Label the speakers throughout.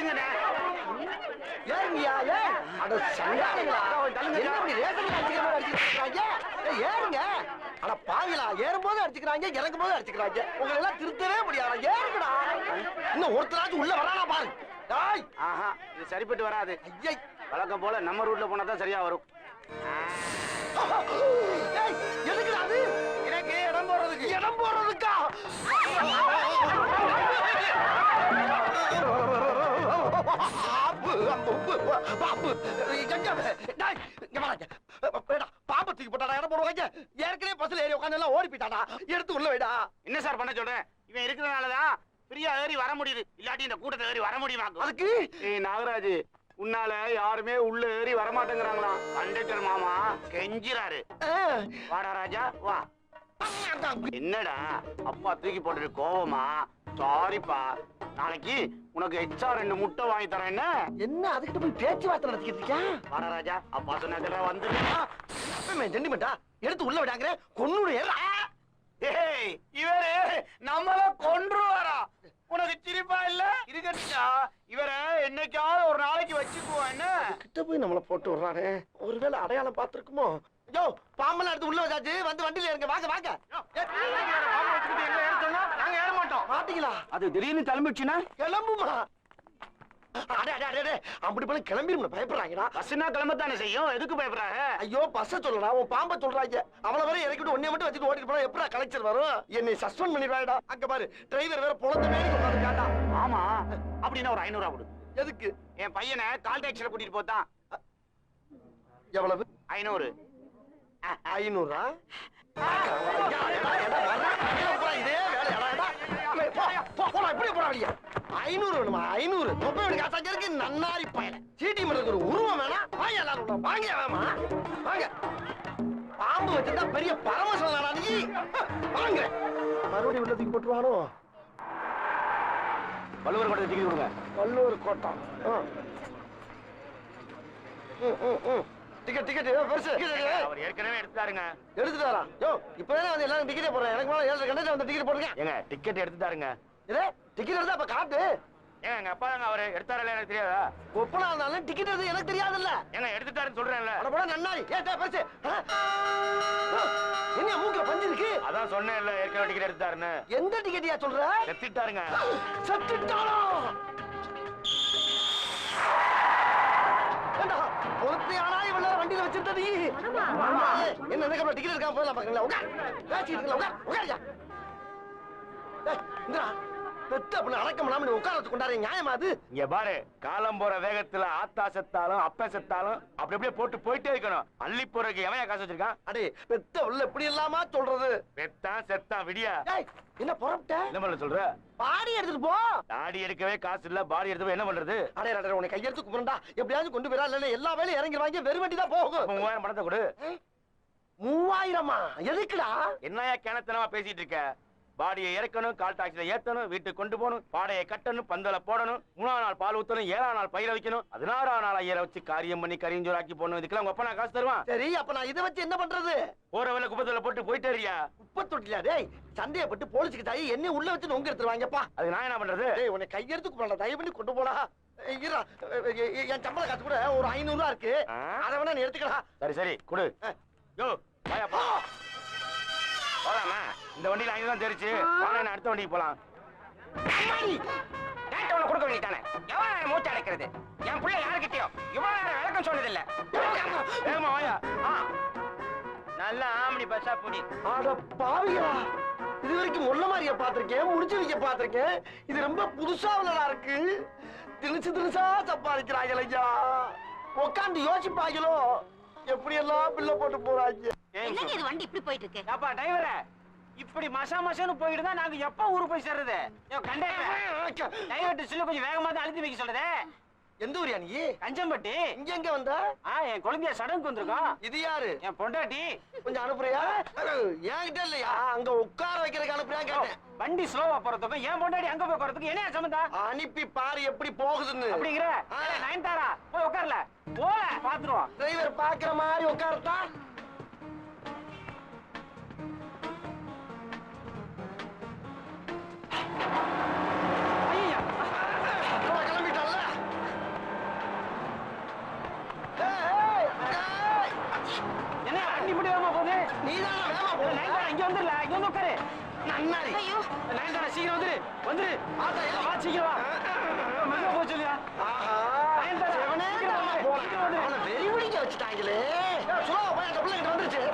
Speaker 1: தள்ளுங்கண்ணே.
Speaker 2: ஏறுங்கய்யா, ஏன்? அட சண்டாளிகளா, என்ன இப்படி ரேஷன்ல அடிக்கிற மாதிரி அடிச்சிட்டு இருக்காங்க? ஏய், ஏறுங்க. அட பாவிகளா, ஏறும்போது அடிச்சுக்கிறாங்க, இறங்கும் போது அடிச்சுக்கிறாங்க. உங்களை எல்லாம் திருத்தவே முடியாது. ஏறுங்கடா. இன்னும் ஒருத்தராச்சும் உள்ள வரானா பாரு. டேய்,
Speaker 1: ஆஹா, இது சரிப்பட்டு வராது.
Speaker 2: ஐயை.
Speaker 1: வழக்கம் போல நம்ம ரூட்ல போனா தான் சரியா வரும்.
Speaker 2: ஏய், எதுக்குடா அது?
Speaker 1: எனக்கு இடம் போடுறதுக்கு.
Speaker 2: இடம் போடுறதுக்கா? பாம்பு தூக்கி போட்டாடா, இடம் போடுவாங்க. ஏற்கனவே பஸ்ல ஏறி உட்காந்து எல்லாம் ஓடி போயிட்டாடா. எடுத்து உள்ள வைடா.
Speaker 1: என்ன சார் பண்ண சொல்றேன்? இவன் இருக்கிறதுனாலதான் ஃப்ரீயா ஏறி வர முடியுது. இல்லாட்டி இந்த கூட்டத்தை ஏறி வர முடியுமா?
Speaker 2: அதுக்கு
Speaker 1: ஏய் நாகராஜ், உன்னால யாருமே உள்ள ஏறி வரமாட்டேங்கிறாங்களா? கண்டக்டர் மாமா கெஞ்சிராரு. வாடா ராஜா வா. என்னடா அப்பா தூக்கி போட்டுட்டு கோவமா? சாரிப்பா, நாளைக்கு உனக்கு எக்ஸ்ட்ரா 2 முட்டை வாங்கி தரேன். என்ன
Speaker 2: என்ன அதுக்கிட்ட போய் பேச்சுவார்த்தை நடத்திக்கிட்டு இருக்கியா?
Speaker 1: வாடா ராஜா, அப்பா சொன்ன வந்து
Speaker 2: ஜெண்டிமெண்டா எடுத்து உள்ள விடாங்க. கொன்னுடு.
Speaker 1: ஏய், இவரு நம்மள கொன்றுவாரா? உனக்கு சிரிப்பா இல்ல? இருக்கட்டா, இவரை என்னைக்காவது ஒரு நாளைக்கு வச்சுக்குவோம். என்ன
Speaker 2: கிட்ட போய் நம்மள போட்டு விடுறாரு. ஒருவேளை அடையாளம் பார்த்திருக்குமோ? யோ, பாம்பெல்லாம் எடுத்து உள்ள வச்சாச்சு. வந்து வண்டியில இருங்க. வாங்க வாங்க.
Speaker 1: நாங்க ஏற மாட்டோம்.
Speaker 2: மாட்டீங்களா?
Speaker 1: அது திடீர்னு கிளம்பிடுச்சுன்னா
Speaker 2: கிளம்புமா? அடே அடே அடே, அப்படி போல கிளம்பிடும் பயப்படுறாங்கடா.
Speaker 1: பஸ்னா கிளம்பத்தானே செய்யும். எதுக்கு பயப்படுறாங்க?
Speaker 2: ஐயோ, பஸ்ஸ சொல்லடா, உன் பாம்ப சொல்றாங்க. அவள வரை இறக்கிட்டு ஒன்னே மட்டும் வச்சுட்டு ஓடிட்டு போனா எப்படா கலெக்டர் வரும்? என்னை சஸ்பெண்ட் பண்ணிடுவாடா. அங்க பாரு, டிரைவர் வேற பொழந்த மேலே உட்கார்ந்துட்டாடா.
Speaker 1: ஆமா, அப்படின்னா ஒரு 500 கொடு.
Speaker 2: எதுக்கு?
Speaker 1: என் பையனை கால் டாக்ஸில கூட்டிட்டு போதான்.
Speaker 2: எவ்வளவு?
Speaker 1: 500.
Speaker 2: 500? இதே வேலையாடா. இப்படி போடா வெளியே. 500 வேணுமா? 500 தொப்பை காசாங்க இருக்கு. நன்னாரி பயல சீட்டி மரத்துக்கு ஒரு உருவம் வேணா? வாங்க எல்லாரும் வாங்க. வேமா வாங்க. பாம்பு வச்சிருந்தா பெரிய பரமசிவனா நீ? வாங்க. மறுபடியும் உள்ள தூக்கி போட்டுருவானோ?
Speaker 1: வள்ளுவர் கோட்டை டிக்கெட் கொடுங்க.
Speaker 2: வள்ளுவர் கோட்டம். டிக்கெட் டிக்கெட் பெருசு.
Speaker 1: அவர் ஏற்கனவே எடுத்துட்டாருங்க.
Speaker 2: எடுத்துட்டாரா? யோ, இப்பதானே வந்து எல்லாரும் டிக்கெட்டே போடுறேன். எனக்கு மேல 7 கண்டக்டர் வந்து டிக்கெட் போடுங்க.
Speaker 1: ஏங்க டிக்கெட் எடுத்துட்டாருங்க.
Speaker 2: இதே டிக்கெட் எடுத்தா அப்ப காட்டு.
Speaker 1: ஏங்க எங்க அப்பா தாங்க அவரு எடுத்தாரல, எனக்கு தெரியாதா?
Speaker 2: ஒப்பனா இருந்தாலும் டிக்கெட் எடுத்து எனக்கு தெரியாதுல்ல.
Speaker 1: ஏங்க எடுத்துட்டாருன்னு சொல்றேன்ல.
Speaker 2: அட போடா நன்னாரி. பெருசு. என்ன மூக்குல பஞ்சு இருக்கு?
Speaker 1: அதான் சொன்னேன்ல, ஏற்கனவே டிக்கெட் எடுத்துட்டாருன்னு.
Speaker 2: எந்த டிக்கெட்டியா சொல்ற?
Speaker 1: செத்துட்டாருங்க.
Speaker 2: செத்துட்டானா? பொறுத்தையானா இவள வண்டியில வச்சிருந்தது? என்ன எனக்கு டிக்கெட் எடுக்காம போயிடலாம் பாக்கீங்களா? உட்கார். பேசிட்டு இருக்கல. உட்கார். உட்காரியா. இந்தா பெத்த அப்படி அடக்கம் பண்ணாம உட்கார வச்சு கொண்டாரு. நியாயமா அது?
Speaker 1: இங்க பாரு, காலம் போற வேகத்துல ஆத்தா செத்தாலும் அப்ப செத்தாலும் அப்படி அப்படியே போட்டு போயிட்டே இருக்கணும். அள்ளி போறதுக்கு எவன் காசு வச்சிருக்கான்?
Speaker 2: அடே பெத்த உள்ள எப்படி இல்லாமா சொல்றது?
Speaker 1: பெத்தான் செத்தான் விடியா.
Speaker 2: என்ன புறப்பட்ட?
Speaker 1: என்ன பண்ண சொல்ற?
Speaker 2: பாடி எடுத்துட்டு போ.
Speaker 1: தாடி எடுக்கவே காசு இல்ல, பாடி எடுத்து என்ன பண்றது?
Speaker 2: அடே அடே, உன்னை கையெடுத்து கும்பிடுறா. எப்படியாவது கொண்டு போயிடா. இல்ல எல்லா வேலையும் இறங்கிடுவாங்க. வெறும் வண்டி தான் போகும்.
Speaker 1: 3000 பணத்தை கொடு.
Speaker 2: 3000மா? எதுக்குடா?
Speaker 1: என்னையா கிணத்தனமா பேசிட்டு இருக்க? பாடியை இறக்கணும், கால் டாக்ஸில ஏத்தணும், வீட்டுக்கு கொண்டு போகணும், பாடையை கட்டணும், பந்தல போடணும், 3ஆம் நாள் பால் ஊத்தணும், 7ஆம் நாள் பயிர வைக்கணும், 16ஆம் நாள் ஐயரை வச்சு காரியம் பண்ணி கரிஞ்சோராக்கி போடணும். இதுக்கெல்லாம் உங்க அப்பா நான் காசு தருவான்?
Speaker 2: சரி, அப்ப நான் இதை வச்சு என்ன பண்றது?
Speaker 1: போற வேலை குப்பத்துல போட்டு போயிட்டே இருக்கியா?
Speaker 2: குப்பை தொட்டில டேய், சந்தேகப்பட்டு போலீஸுக்கு தாயி என்ன உள்ள வச்சு நொங்க எடுத்துருவாங்கப்பா.
Speaker 1: அது நான் என்ன பண்றது?
Speaker 2: டேய், உன்னை கையெடுத்து கும்பிடலாம். தயவு பண்ணி கொண்டு போடா. என் சம்பள காசு கூட ஒரு 500 ரூபா இருக்கு. அதை வேணா நீ எடுத்துக்கலாம்.
Speaker 1: சரி சரி கொடு. யோ வாயா போ. போலாமா? இந்த வண்டியில 5 தான் தெரிச்சு. வாங்க, அடுத்த வண்டிக்கு போலாம். கேட்டவன கொடுக்க வேண்டியதானே? எவ்வளவு நேரம் மூச்சு அடைக்கிறது? என் பிள்ளை யாருக்கிட்டயோ இவ்வளவு நேரம் விளக்கம் சொன்னதில்ல. வேகமா வாயா. நல்ல ஆம்படி பஸ்ஸா புடி.
Speaker 2: அட பாவிகளா, இது வரைக்கும் முள்ள மாதிரியா பாத்திருக்கேன், முடிச்சு வைக்க பாத்திருக்கேன். இது ரொம்ப புதுசா உள்ளதா இருக்கு. திணிச்சு திணிச்சா சம்பாதிக்கிறாங்களா? உட்காந்து யோசிப்பாங்களோ எப்படி எல்லாம் பில்ல போட்டு போறாங்க.
Speaker 3: என்னங்க இது வண்டி இப்படி போயிட்டு இருக்கு?
Speaker 1: அப்பா டிரைவரே, இப்படி மசா மசான்னு போயிட்டு தான் நாங்க எப்ப ஊருக்கு போய் சேர்றது? கண்டக்டர் டிரைவர்ட்ட சொல்லி கொஞ்சம் வேகமா தான் அழுத்தி வைக்க சொல்லுதே.
Speaker 2: எந்த ஊரியா நீ?
Speaker 1: கஞ்சம்பட்டி.
Speaker 2: இங்க எங்க வந்த?
Speaker 1: என் குழந்தைய சடங்கு வந்திருக்கோம்.
Speaker 2: இது யாரு?
Speaker 1: என் பொண்டாட்டி.
Speaker 2: கொஞ்சம் அனுப்புறியா? என்கிட்ட இல்லையா? அங்க உட்கார வைக்கிறதுக்கு அனுப்புறியா கேட்டேன்.
Speaker 1: வண்டி ஸ்லோவா போறதுக்கும் என் பொண்டாட்டி அங்க போய் போறதுக்கு என்ன சம்பந்தம்?
Speaker 2: அனுப்பி பாரு எப்படி போகுதுன்னு.
Speaker 1: அப்படிங்கிற நயன்தாரா போய் உட்கார்ல போல பாத்துருவோம்.
Speaker 2: டிரைவர் பாக்குற மாதிரி உட்காரத்தா. கிளம்பிட்டால நன்னாரி.
Speaker 1: நயன்தாரா சீக்கிரம் வந்துரு வந்துரு.
Speaker 2: ஆத்தா, ஏன்?
Speaker 1: வா சீக்கிரம் வா. மெதுவா போக சொல்லியா.
Speaker 2: ஆஹா,
Speaker 1: நயன்தாரா,
Speaker 2: சிவனே
Speaker 1: சீக்கிரம்
Speaker 2: தானா
Speaker 1: வந்து,
Speaker 2: போறான்.
Speaker 1: சீக்கிரம் வந்து.
Speaker 2: அவனை வெறி பிடிக்க வச்சுட்டாங்களே. ஏய், சுலா, போய் அந்த பிள்ளை கிட்ட வந்துருச்சு.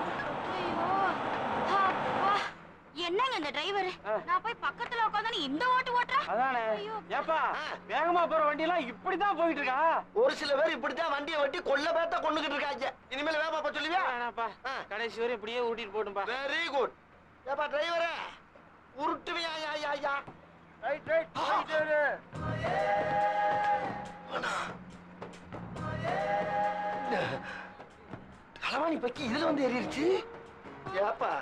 Speaker 4: என்னங்க இந்த டிரைவர் நான் போய் பக்கத்துல உட்காந்து இந்த ஓட்டு ஓட்டுறா
Speaker 1: அதானே.
Speaker 4: ஐயோ.
Speaker 1: ஏப்பா வேகமா போற வண்டி எல்லாம் இப்படிதான் போயிட்டு இருக்கா.
Speaker 2: ஒரு சில பேர் இப்படித்தான் வண்டியை வெட்டி கொல்ல பேத்த கொண்டுகிட்டு இருக்காங்க. இனிமேல் வேப்பா போக சொல்லுவியா?
Speaker 1: வேணாப்பா
Speaker 2: ஆ.
Speaker 1: கடைசி வரை இப்படியே ஊட்டிட்டு போட்டும்பா.
Speaker 2: Very good. ஏப்பா டிரைவரே, உருட்டுவியா? ஐயா.
Speaker 1: Right right right.
Speaker 2: களவாணி பக்கி இதுல வந்து ஏறிடுச்சு. ஏப்பா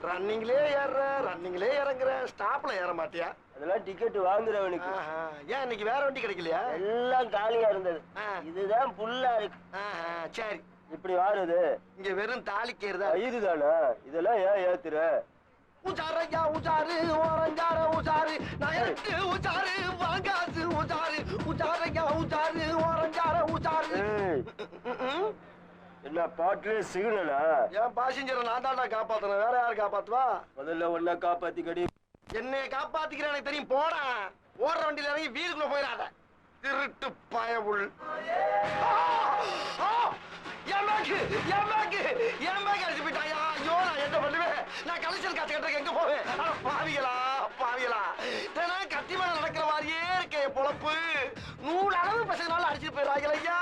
Speaker 2: ரன்னிங்லே ஏறுற, ரன்னிங்லே இறங்குற, ஸ்டாப்ல ஏற மாட்டியா?
Speaker 5: அதெல்லாம் டிக்கெட் வாங்குறவனுக்கு.
Speaker 2: ஆஹா, ஏன் இன்னைக்கு வேற வண்டி கிடைக்கலையா?
Speaker 5: எல்லாம் காலியா இருந்தது.
Speaker 2: ஆ.
Speaker 5: இதுதான் புல்லா இருக்கு.
Speaker 2: ஆஹா, சரி.
Speaker 5: இப்படி வாருது.
Speaker 2: இங்க வெறும் தாலிக்கு ஏறுதா?
Speaker 5: இதுதானா? இதெல்லாம் ஏன் ஏத்துற?
Speaker 2: உஜாரையா உஜாரு, ஓரஞ்சார உஜாரு, நயட்டு உஜாரு, வாங்காசு உஜாரு, உஜாரையா உஜாரு, ஓரஞ்சார உஜாரு.
Speaker 5: ஏய், என்ன பாட்டுல சிக்னலா?
Speaker 2: என் பாசஞ்சரை நான் தாண்டா காப்பாத்துறேன், வேற யாரு காப்பாத்துவா?
Speaker 5: முதல்ல ஒன்னா காப்பாத்தி கடி.
Speaker 2: என்னைய காப்பாத்திக்கிற எனக்கு தெரியும், போடா. ஓடுற வண்டியில இறங்கி வீடுக்குள்ள போயிடாத, திருட்டு பயவுள். என் பேக் அடிச்சு போயிட்டாயா? ஐயோ, நான் என்ன பண்ணுவேன்? நான் கலெக்ஷன் காசு கட்டுறதுக்கு எங்க போவேன்? அட பாவிகளா பாவிகளா, தினம் கத்தி மேல நடக்கிற மாதிரியே இருக்கே பொழப்பு. 100 அளவு பசங்களால அடிச்சுட்டு போயிடாங்க ஐயா.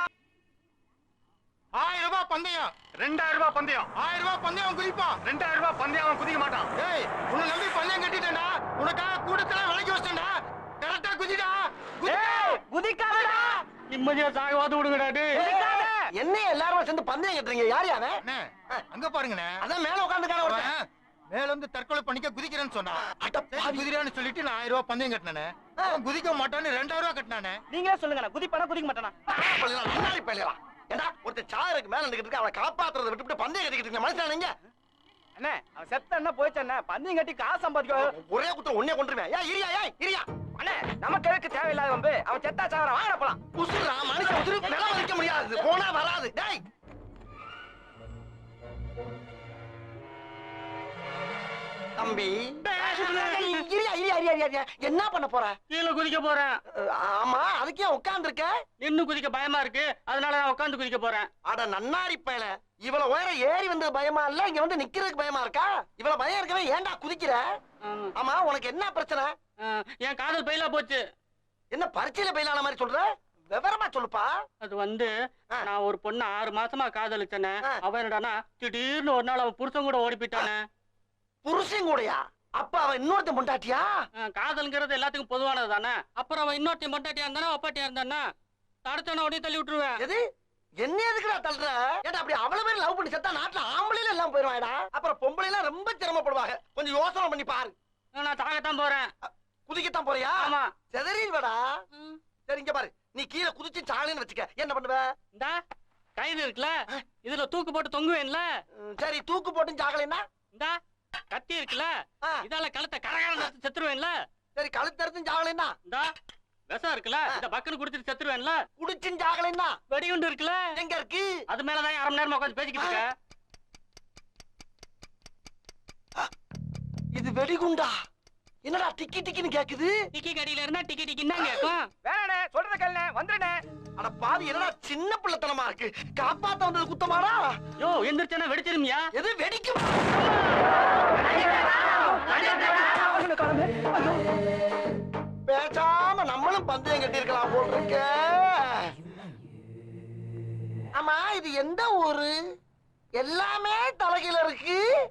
Speaker 1: 1000 ரூபாய் பந்தயம், 2000 ரூபாய் பந்தயம், 1000 ரூபாய் பந்தயம் குதிப்பான், 2000 ரூபாய் பந்தயம் அவன் குதிக்க மாட்டான். ஏய், உன்னை நம்பி பந்தயம் கட்டிட்டேன்டா, உனக்காக கூட்டத்துல விலைக்கு வச்சிட்டேன்டா. கரெக்டா குதிடா. குதிக்காதடா. நிம்மதியா சாகவாது விடுங்கடா.
Speaker 2: என்ன எல்லாரும் சேர்ந்து பந்தயம் கட்டுறீங்க? யார் யாரு?
Speaker 1: அங்க பாருங்கண்ணே,
Speaker 2: அதான் மேல உட்காந்துக்கான ஒருத்தன்.
Speaker 1: மேல வந்து தற்கொலை பண்ணிக்க குதிக்கிறேன்னு சொன்னா.
Speaker 2: அட பாவி.
Speaker 1: குதிரான்னு சொல்லிட்டு நான் 1000 ரூபாய் பந்தயம் கட்டினானே. அவன் குதிக்க மாட்டான்னு 2000 ரூபாய் கட்டினானே.
Speaker 5: நீங்களே சொல்லுங்க, குதிப்பானா குதிக்க மாட்டானா?
Speaker 2: முன்னாடி போயிடலாம். ஏண்டா ஒருத்தர் சாருக்கு மேல நின்னுக்கிட்டு இருக்க, அவனை காப்பாத்துறதை விட்டுவிட்டு பந்தயம் கட்டிக்கிட்டு இருக்கீங்க. மனுஷன் நீங்க?
Speaker 5: அண்ணே, அவன் செத்த என்ன போயிச்சண்ணே, பந்தயம் கட்டி காசு சம்பாதிக்க.
Speaker 2: ஒரே குற்றம் உன்னே கொண்டுருவேன். ஏன் இரியா? ஏன் இரியா?
Speaker 5: அண்ணே, நமக்கு எதுக்கு தேவையில்லாத வம்பு? அவன் செத்தா சாவற, வாங்க போலாம்.
Speaker 2: உசுரா மனுஷன் உசுரு நிலம் வைக்க முடியாது, போனா வராது. டேய், தம்பி இரியா, என்ன பண்ண போற?
Speaker 1: கீழே குதிக்க போறேன்.
Speaker 2: ஆமா, அதுக்கே உட்கார்ந்து இருக்க?
Speaker 1: இன்னும் குதிக்க பயமா இருக்கு, அதனால நான் உட்கார்ந்து குதிக்க போறேன்.
Speaker 2: அட நன்னாரி பயல, இவ்வளவு உயரம் ஏறி வந்தது பயமா இல்ல, இங்க வந்து நிக்கிறதுக்கு பயமா இருக்கா? இவ்வளவு பயம் இருக்கவே ஏன்டா குதிக்கிற? ஆமா, உனக்கு என்ன பிரச்சனை?
Speaker 1: என் காதல் பயிலா போச்சு.
Speaker 2: என்ன பரீட்சையில பயிலான மாதிரி சொல்ற? விவரமா சொல்லுப்பா.
Speaker 1: அது வந்து நான் ஒரு பொண்ணு 6 மாசமா காதலிச்சேனே. அவன் என்னடானா திடீர்னு ஒரு நாள் அவன் புருஷன் கூட ஓடி போயிட்டானே.
Speaker 2: புருஷன் கூடயா? அப்ப அவன் இன்னொருத்தன் பொண்டாட்டியா?
Speaker 1: காதல்ங்கிறது எல்லாத்துக்கும் பொதுவானது தானே. அப்புறம் அவன் இன்னொருத்தையும் பொண்டாட்டியா இருந்தானா அப்பாட்டியா இருந்தானா தடுத்தான உடனே தள்ளி விட்டுருவேன்.
Speaker 2: எது? என்ன எதுக்குடா தள்ளுற? ஏன்டா அப்படி அவ்வளவு பேர் லவ் பண்ணி செத்தா நாட்டுல ஆம்பளையில எல்லாம் போயிருவாடா. அப்புறம் பொம்பளை எல்லாம் ரொம்ப சிரமப்படுவாங்க. கொஞ்சம் யோசனை பண்ணி பாரு.
Speaker 1: நான் தாகத்தான் போறேன்.
Speaker 2: குதிக்கத்தான் போறியா?
Speaker 1: ஆமா.
Speaker 2: செதறிடுவடா. சரி, இங்க பாரு, நீ கீழே குதிச்சு சாகலன்னு வச்சுக்க, என்ன பண்ணுவ?
Speaker 1: இந்த கயிறு இருக்குல்ல, இதுல தூக்கு போட்டு தொங்குவேன்ல.
Speaker 2: சரி, தூக்கு போட்டு சாகலைன்னா?
Speaker 1: இந்த கத்தி இருக்குல்ல, இதால கழுத்தை கரகரன்னு அறுத்து செத்துருவேன்ல.
Speaker 2: சரி, கழுத்தறுத்து சாகலைன்னா?
Speaker 1: இந்த விஷம் இருக்குல்ல, இந்த பக்குன்னு குடிச்சிட்டு செத்துருவேன்ல.
Speaker 2: குடிச்சு சாகலைன்னா?
Speaker 1: வெடிகுண்டு இருக்குல்ல,
Speaker 2: எங்க இருக்கு?
Speaker 1: அது மேலதான் 1/2 மணி நேரமா உட்காந்து பேசிக்கிட்டு இருக்க.
Speaker 2: இது வெடிகுண்டா? என்னடா டிக்கி டிக்கின்னு கேக்குது?
Speaker 1: டிக்கி கடியில இருந்தா டிக்கி டிக்கின்னு தான் கேட்கும்.
Speaker 5: வேணே, சொல்றத கேளுண்ணே, வந்துடுண்ணே.
Speaker 2: அட பாவி, என்னடா சின்ன பிள்ளைத்தனமா இருக்கு. காப்பாத்த வந்தது குத்தமாடா?
Speaker 1: யோ, எந்திரிச்சனா வெடிச்சிருமியா?
Speaker 2: எது வெடிக்கும்? பேசாம நம்மளும் பந்தயம் கட்டி இருக்கலாம் போல் இருக்க. ஆமா, இது எந்த ஊரு? எல்லாமே தலைகீழ இருக்கு.